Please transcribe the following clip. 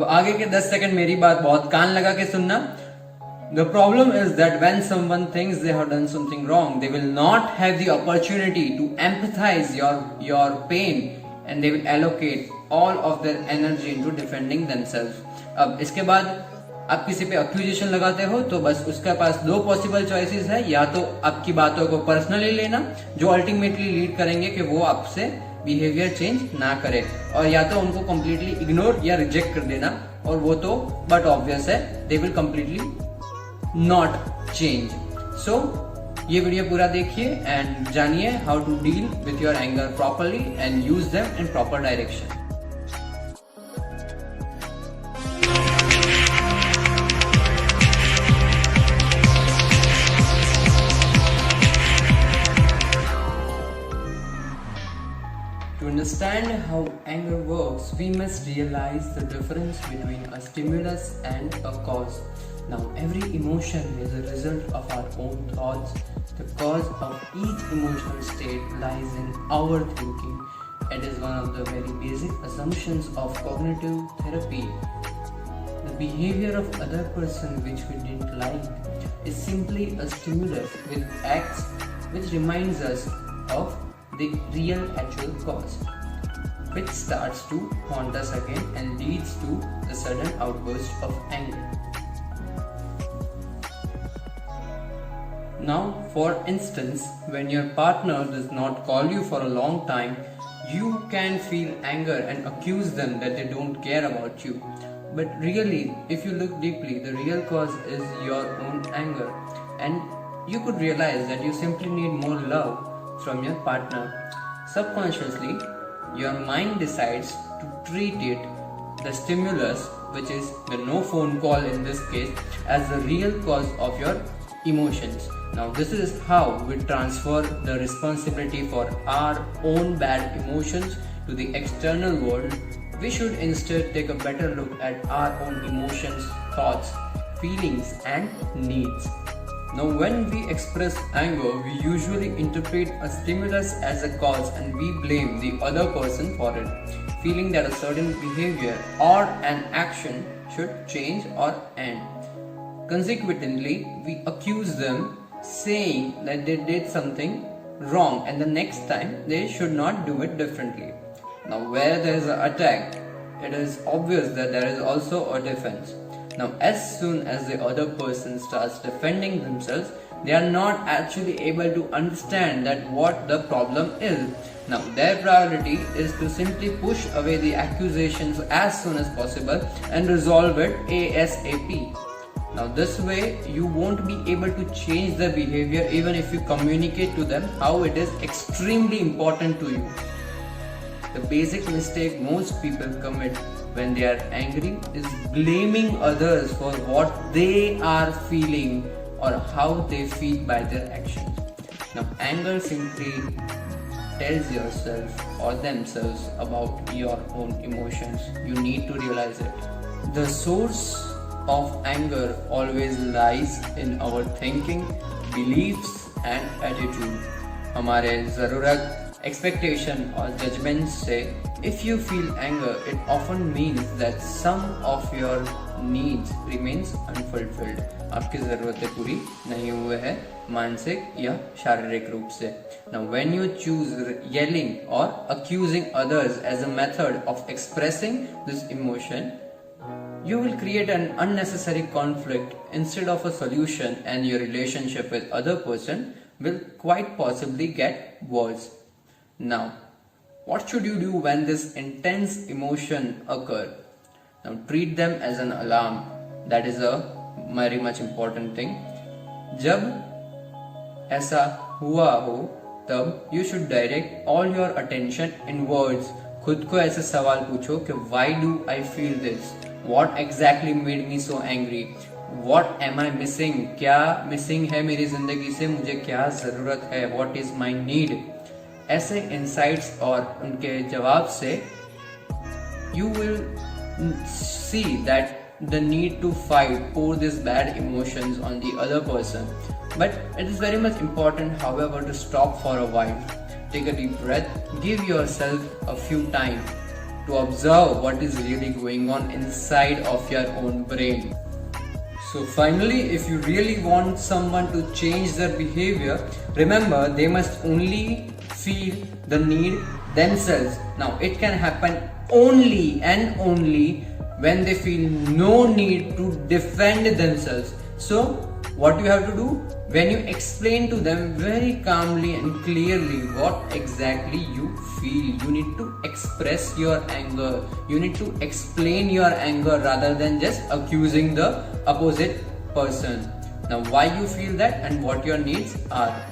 अब आगे के 10 सेकंड मेरी बात बहुत कान लगा के सुनना. The problem is that when someone thinks they have done something wrong, they will not have the opportunity to empathize your pain, and they will allocate all of their energy into defending themselves. अब इसके बाद आप किसी पे अक्यूजेशन लगाते हो तो बस उसके पास दो पॉसिबल चॉइसेस है, या तो आपकी बातों को पर्सनली लेना जो अल्टीमेटली लीड करेंगे कि वो आपसे बिहेवियर चेंज ना करे, और या तो उनको कंप्लीटली इग्नोर या रिजेक्ट कर देना, और वो तो बट ऑब्वियस है, they will completely not change. So ये वीडियो पूरा देखिए एंड जानिए how to deal with your anger properly and use them in proper direction. To understand how anger works, we must realize the difference between a stimulus and a cause. Now, every emotion is a result of our own thoughts. The cause of each emotional state lies in our thinking. It is one of the very basic assumptions of cognitive therapy. The behavior of other person which we didn't like is simply a stimulus with acts which reminds us of the real actual cause, which starts to haunt us again and leads to the sudden outburst of anger. Now, for instance, when your partner does not call you for a long time, you can feel anger and accuse them that they don't care about you. But really, if you look deeply, the real cause is your own anger, and you could realize that you simply need more love from your partner. Subconsciously, your mind decides to treat it, the stimulus, which is the no phone call in this case, as the real cause of your emotions. Now, this is how we transfer the responsibility for our own bad emotions to the external world. We should instead take a better look at our own emotions, thoughts, feelings, and needs. Now, when we express anger, we usually interpret a stimulus as a cause and we blame the other person for it, feeling that a certain behavior or an action should change or end. Consequently, we accuse them, saying that they did something wrong and the next time they should not do it differently. Now, where there is an attack, it is obvious that there is also a defense. Now, as soon as the other person starts defending themselves, they are not actually able to understand that what the problem is. Now, their priority is to simply push away the accusations as soon as possible and resolve it ASAP. Now, this way you won't be able to change the behavior even if you communicate to them how it is extremely important to you. The basic mistake most people commit when they are angry is blaming others for what they are feeling or how they feel by their actions. Now, anger simply tells yourself or themselves about your own emotions. You need to realize it. The source of anger always lies in our thinking, beliefs and attitude. हमारे ज़रूरत, expectation और judgments से if you feel anger, it often means that some of your needs remains unfulfilled. आपकी ज़रूरतें पूरी नहीं हुए हैं मानसिक या शारीरिक रूप से. Now, when you choose yelling or accusing others as a method of expressing this emotion, you will create an unnecessary conflict instead of a solution, and your relationship with other person will quite possibly get worse. Now, what should you do when this intense emotion occur? Now, treat them as an alarm. That is a very much important thing. जब ऐसा हुआ हो तब you should direct all your attention inwards. खुद को ऐसे सवाल पूछो कि why do I feel this? What exactly made me so angry? What am I missing? क्या missing है मेरी जिंदगी से? मुझे क्या जरूरत है? What is my need? ऐसे insights और उनके जवाब से you will see that the need to fight pour these bad emotions on the other person. But it is very much important, however, to stop for a while. Take a deep breath, give yourself a few time to observe what is really going on inside of your own brain. So finally, if you really want someone to change their behavior, remember they must only feel the need themselves. Now it can happen only and only when they feel no need to defend themselves. So what you have to do, when you explain to them very calmly and clearly what exactly you feel, you need to express your anger, you need to explain your anger rather than just accusing the opposite person. Now why you feel that and what your needs are.